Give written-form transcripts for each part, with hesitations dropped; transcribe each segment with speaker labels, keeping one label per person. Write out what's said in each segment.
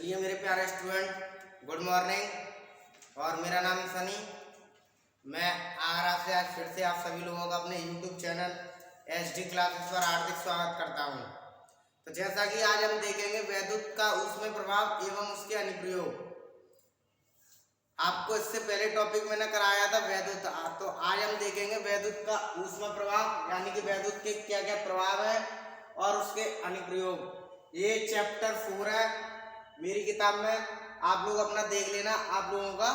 Speaker 1: चलिए मेरे प्यारे स्टूडेंट, गुड मॉर्निंग। और मेरा नाम सनी। मैं आगरा से आज फिर से आप सभी लोगों का अपने यूट्यूब चैनल एचडी क्लासेस पर हार्दिक स्वागत करता हूं। तो जैसा कि आज हम देखेंगे वैद्युत का ऊष्मीय प्रभाव एवं उसके अनुप्रयोग। आपको इससे पहले टॉपिक मैंने कराया था वैद्युत, तो आज हम देखेंगे वैद्युत का ऊष्मीय प्रभाव, यानी कि वैद्युत के क्या क्या प्रभाव है और उसके अनुप्रयोग। ये चैप्टर 4 है मेरी किताब में, आप लोग अपना देख लेना। आप लोगों का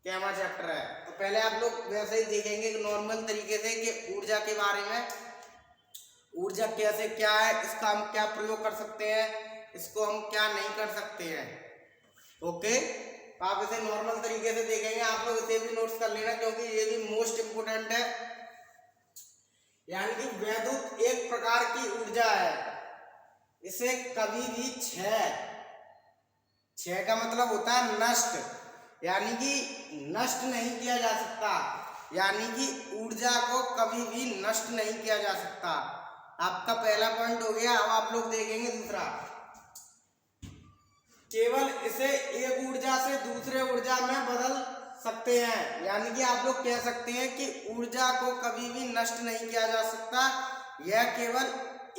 Speaker 1: कैमा चैप्टर है। तो पहले आप लोग वैसे ही देखेंगे नॉर्मल तरीके से कि ऊर्जा के बारे में, ऊर्जा कैसे क्या है, इसका हम क्या प्रयोग कर सकते हैं, इसको हम क्या नहीं कर सकते हैं। ओके, तो आप इसे नॉर्मल तरीके से देखेंगे। आप लोग इसे भी नोट्स कर लेना क्योंकि ये भी मोस्ट इंपोर्टेंट है। यानी कि वैद्युत एक प्रकार की ऊर्जा है, इसे कभी भी क्षय का मतलब होता है नष्ट, यानी कि नष्ट नहीं किया जा सकता। यानी कि ऊर्जा को कभी भी नष्ट नहीं किया जा सकता। आपका पहला पॉइंट हो गया। अब आप लोग देखेंगे दूसरा, केवल इसे एक ऊर्जा से दूसरे ऊर्जा में बदल सकते हैं। यानी कि आप लोग कह सकते हैं कि ऊर्जा को कभी भी नष्ट नहीं किया जा सकता, यह केवल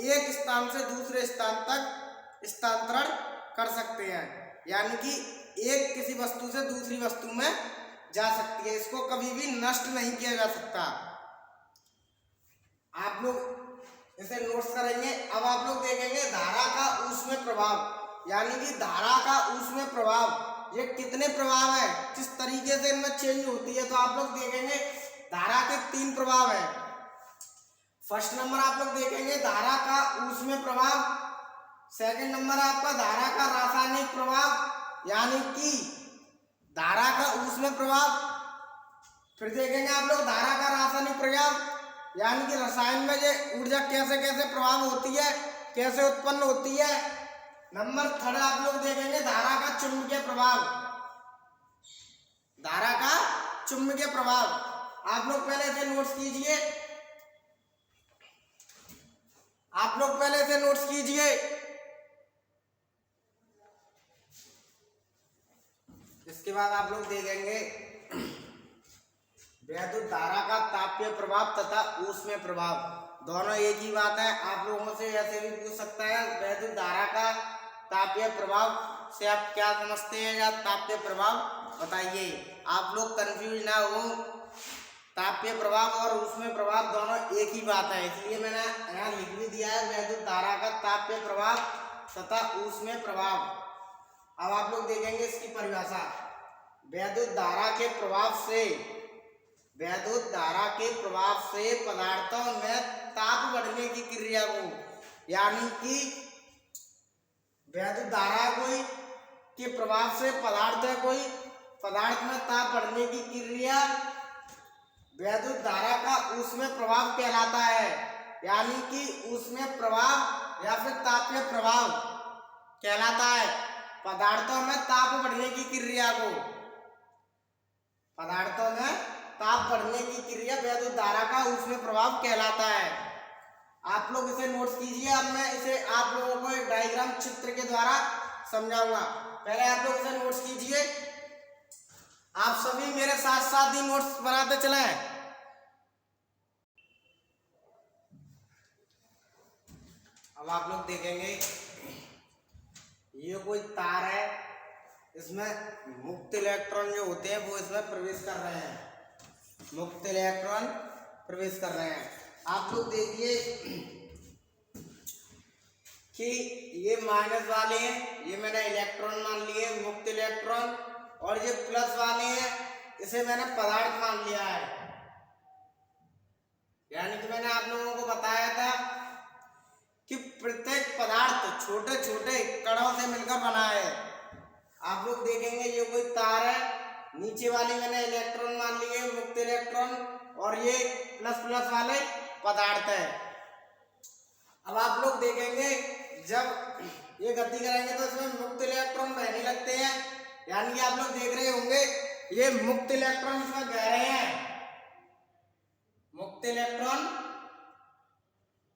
Speaker 1: एक स्थान से दूसरे स्थान तक स्थानांतरण कर सकते हैं। यानी कि एक किसी वस्तु से दूसरी वस्तु में जा सकती है, इसको कभी भी नष्ट नहीं किया जा सकता। आप लोग इसे नोट्स करेंगे। अब आप लोग देखेंगे धारा का ऊष्मीय प्रभाव, यानी कि धारा का ऊष्मीय प्रभाव, ये कितने प्रभाव है, किस तरीके से इनमें चेंज होती है। तो आप लोग देखेंगे धारा के 3 प्रभाव है। फर्स्ट नंबर आप लोग देखेंगे धारा का ऊष्मीय प्रभाव, सेकंड नंबर आपका धारा का रासायनिक प्रभाव, यानी कि धारा का ऊष्मीय प्रभाव। फिर देखेंगे आप लोग धारा का रासायनिक प्रभाव, यानी कि रसायन में ये ऊर्जा कैसे कैसे प्रभाव होती है, कैसे उत्पन्न होती है। नंबर 3 आप लोग देखेंगे धारा का चुंबकीय प्रभाव, धारा का चुंबकीय प्रभाव। आप लोग पहले इसे नोट्स कीजिए, आप लोग पहले इसे नोट्स कीजिए। इसके बाद आप लोग देखेंगे वैद्युत धारा का तापीय प्रभाव तथा ऊष्मीय प्रभाव, दोनों एक ही बात है। आप लोगों से ऐसे भी पूछ सकता है वैद्युत धारा का तापीय प्रभाव से आप क्या समझते हैं, या तापीय प्रभाव बताइए। आप लोग कंफ्यूज ना हो, तापीय प्रभाव और ऊष्मीय प्रभाव दोनों एक ही बात है, इसलिए मैंने यहाँ लिख भी दिया है वैद्युत धारा का तापीय प्रभाव तथा ऊष्मीय प्रभाव। अब आप लोग देखेंगे इसकी परिभाषा। वैद्युत धारा के प्रभाव से पदार्थों में ताप बढ़ने की क्रिया को, यानी कि वैद्युत धारा के प्रभाव से पदार्थ में ताप बढ़ने की क्रिया वैद्युत धारा का ऊष्मीय प्रभाव कहलाता है। यानी कि ऊष्मीय प्रभाव या फिर तापीय प्रभाव कहलाता है पदार्थों में ताप बढ़ने की क्रिया को, पदार्थों में ताप बढ़ने की क्रिया वैद्युत धारा का ऊष्मीय प्रभाव कहलाता है। आप लोग इसे नोट्स कीजिए। अब मैं इसे आप लोगों को एक डायग्राम चित्र के द्वारा समझाऊंगा। पहले आप लोग इसे नोट्स कीजिए। आप सभी मेरे साथ साथ ही नोट्स बनाते चलें। अब आप लोग देखेंगे ये कोई तार है, इसमें मुक्त इलेक्ट्रॉन जो होते हैं वो इसमें प्रवेश कर रहे हैं, मुक्त इलेक्ट्रॉन प्रवेश कर रहे हैं। आप लोग देखिए कि ये माइनस वाले हैं, ये मैंने इलेक्ट्रॉन मान लिए मुक्त इलेक्ट्रॉन, और ये प्लस वाले हैं, इसे मैंने पदार्थ मान लिया है। यानी कि मैंने आप लोगों को बताया था कि प्रत्येक पदार्थ छोटे छोटे कणों से मिलकर बना है। आप लोग देखेंगे ये कोई तार है, नीचे वाली मैंने इलेक्ट्रॉन मान लिए मुक्त इलेक्ट्रॉन, और ये प्लस प्लस वाले पदार्थ है। अब आप लोग देखेंगे जब ये गति करेंगे तो इसमें मुक्त इलेक्ट्रॉन बहने लगते हैं। यानी कि आप लोग देख रहे होंगे ये मुक्त इलेक्ट्रॉन इसमें बह रहे हैं, मुक्त इलेक्ट्रॉन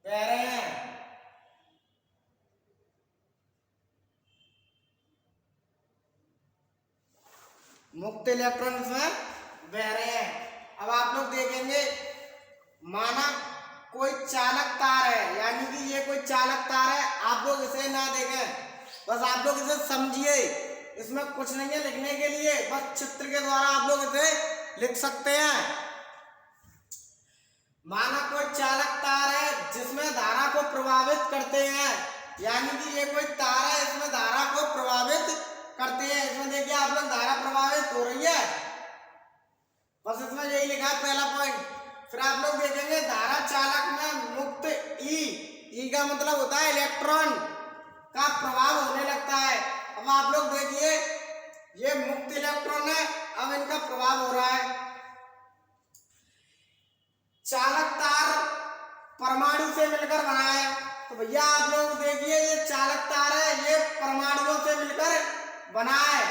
Speaker 1: बह रहे हैं। मुक्त इलेक्ट्रॉन इसमें बह रहे हैं। अब आप लोग देखेंगे, माना कोई चालक तार है, यानी कि ये कोई चालक तार है। आप लोग इसे ना देखें, बस आप लोग इसे समझिए, इसमें कुछ नहीं है लिखने के लिए, बस चित्र के द्वारा आप लोग इसे लिख सकते हैं। माना कोई चालक तार है जिसमें धारा को प्रभावित करते हैं, यानी कि ये कोई तार है, इसमें धारा को प्रभावित करते हैं। इसमें देखिए आप लोग धारा प्रभावित हो रही है, बस इसमें यही लिखा है पहला पॉइंट। फिर आप लोग देखेंगे धारा चालक में मुक्त ई का मतलब होता है इलेक्ट्रॉन का प्रभाव होने लगता है। अब आप लोग देखिए, ये मुक्त इलेक्ट्रॉन है, अब इनका प्रभाव हो रहा है। चालक तार परमाणु से मिलकर बना है, तो भैया आप लोग देखिए, ये चालक तार है, ये परमाणुओं से मिलकर बना है,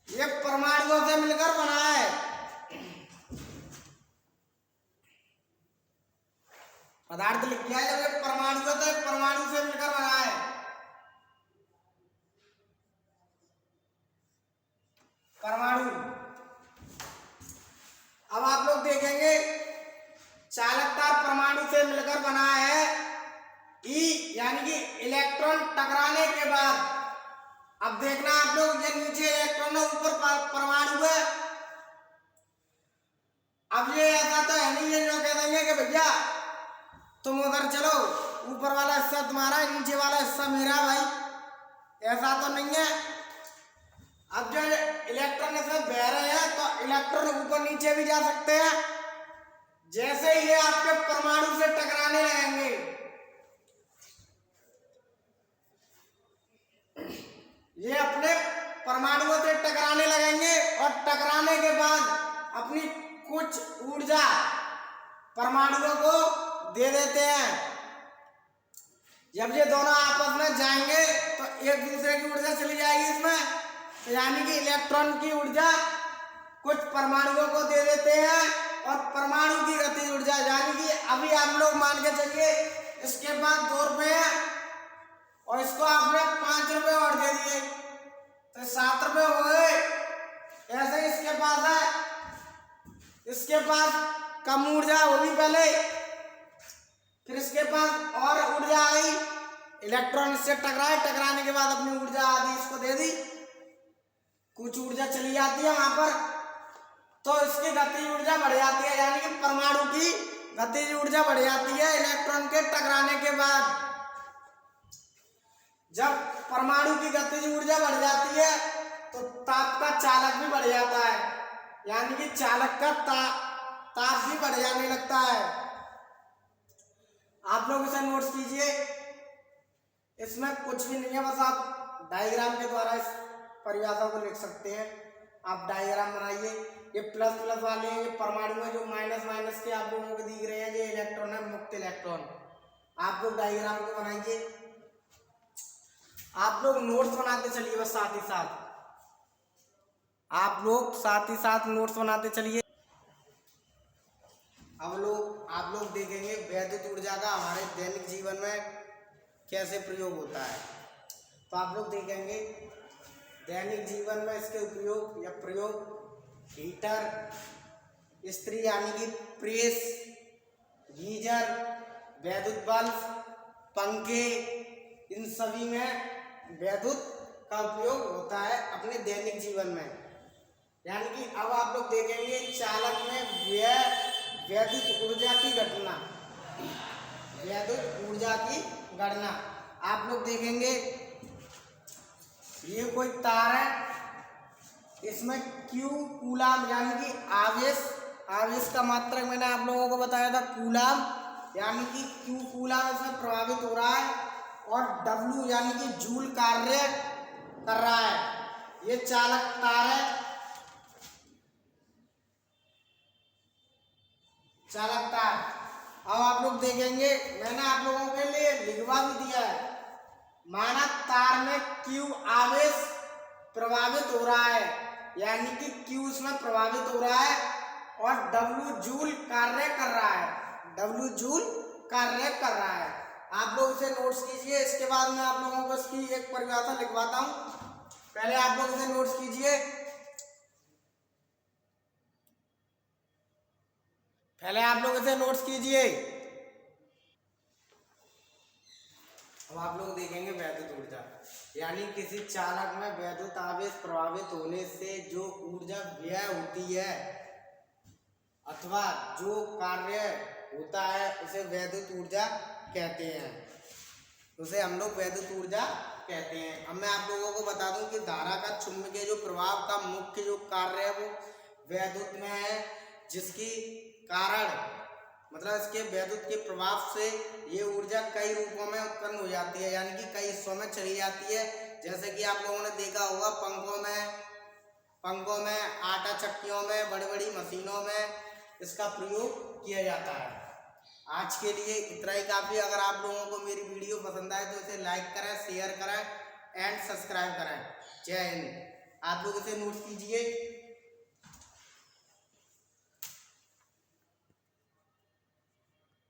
Speaker 1: ये परमाणुओं से मिलकर बना है। पदार्थ लिख दिया है, जब ये परमाणु से मिलकर बना है। परमाणु। अब आप लोग देखेंगे, चालक तार परमाणु से मिलकर बना है। ई यानी कि इलेक्ट्रॉन टकराने के बाद, अब देखना आप लोग, ये नीचे इलेक्ट्रॉन है, ऊपर परमाणु है। अब ये ऐसा तो है नहीं, ये जो कह देंगे कि भैया तुम उधर चलो, ऊपर वाला हिस्सा तुम्हारा है, नीचे वाला हिस्सा मेरा, भाई ऐसा तो नहीं है। अब जो इलेक्ट्रॉन इसमें बह रहे हैं, तो इलेक्ट्रॉन ऊपर नीचे भी जा सकते हैं। जैसे ही ये आपके परमाणु से टकराने लगेंगे, ये अपने परमाणुओं से टकराने लगेंगे, और टकराने के बाद अपनी कुछ ऊर्जा परमाणुओं को दे देते हैं। जब ये दोनों आपस में जाएंगे तो एक दूसरे की ऊर्जा चली जाएगी इसमें, तो यानी कि इलेक्ट्रॉन की ऊर्जा कुछ परमाणुओं को दे देते हैं, और परमाणु की गतिज ऊर्जा, यानी कि अभी आप लोग मान के चलिए इसके पास 2 रुपए है, और इसको आपने 5 रुपए और दे दिए, तो 7 रुपए हो गए। ऐसे ही इसके पास है, इसके पास कम ऊर्जा होगी पहले, फिर इसके पास और ऊर्जा आ गई, इलेक्ट्रॉन इससे टकराए, टकराने के बाद अपनी ऊर्जा आदि इसको दे दी, कुछ ऊर्जा चली जाती है वहां पर, तो इसकी गतिज ऊर्जा बढ़ जाती है, यानी कि परमाणु की गतिज ऊर्जा बढ़ जाती है इलेक्ट्रॉन के टकराने के बाद। जब परमाणु की गतिज ऊर्जा बढ़ जाती है तो ताप का चालक भी बढ़ जाता है, यानी कि चालक का ताप भी बढ़ जाने लगता है। आप लोग इसे नोट्स कीजिए, इसमें कुछ भी नहीं है, बस आप डायग्राम के द्वारा इस परिभाषा को लिख सकते हैं। आप डायग्राम बनाइए, ये प्लस प्लस वाले हैं, ये परमाणु है, जो माइनस माइनस के आप लोगों को दिख रहे हैं, ये इलेक्ट्रॉन है, मुक्त इलेक्ट्रॉन। आप लोग डायग्राम को बनाइए, आप लोग नोट्स बनाते चलिए, बस साथ ही साथ आप लोग नोट्स बनाते चलिए। अब आप लोग देखेंगे वैद्युत ऊर्जा का हमारे दैनिक जीवन में कैसे प्रयोग होता है। तो आप लोग देखेंगे दैनिक जीवन में इसके उपयोग या प्रयोग, हीटर, इस्त्री यानी कि प्रेस, गीजर, वैद्युत बल्ब, पंखे, इन सभी में वैद्युत का उपयोग होता है अपने दैनिक जीवन में। यानी कि अब आप लोग देखेंगे चालक में वैद्युत ऊर्जा की घटना, वैद्युत ऊर्जा की गणना। आप लोग देखेंगे ये कोई तार है, इसमें Q कूलाम यानी कि आवेश का मात्रक मैंने आप लोगों को बताया था कूलाम, यानी कि Q कूलाम इसमें प्रभावित हो रहा है, और W यानी कि जूल कार्य कर रहा है। ये चालक तार है, चालक तार। अब आप लोग देखेंगे मैंने आप लोगों के लिए लिखवा भी दिया है, माना तार में Q आवेश प्रभावित हो रहा है, यानी कि Q इसमें प्रभावित हो रहा है, और W जूल कार्य कर रहा है, W जूल कार्य कर रहा है। आप लोग इसे नोट्स कीजिए, इसके बाद मैं आप लोगों को इसकी एक परिभाषा लिखवाता हूँ। पहले आप लोग इसे नोट्स कीजिए। पहले आप लोग इसे नोट्स कीजिए। अब आप लोग देखेंगे वैद्युत ऊर्जा, यानी किसी चालक में वैद्युत आवेश प्रभावित होने से जो ऊर्जा व्यय होती है अथवा जो कार्य होता है उसे वैद्युत ऊर्जा कहते हैं, उसे हम लोग वैद्युत ऊर्जा कहते हैं। अब मैं आप लोगों को बता दूं कि धारा का चुंबकीय जो प्रभाव का मुख्य जो कार्य है वो वैद्युत में है, जिसकी कारण मतलब इसके वैद्युत के प्रभाव से ये ऊर्जा कई रूपों में उत्पन्न हो जाती है, यानी कि कई हिस्सों में चली जाती है। जैसे कि आप लोगों ने देखा होगा पंखों में, आटा चक्कियों में, बड़ी बड़ी मशीनों में इसका प्रयोग किया जाता है। आज के लिए इतना ही काफ़ी। अगर आप लोगों को मेरी वीडियो पसंद आए तो इसे लाइक करें, शेयर करें एंड सब्सक्राइब करें। जय हिंद। आप लोग इसे नोट कीजिए।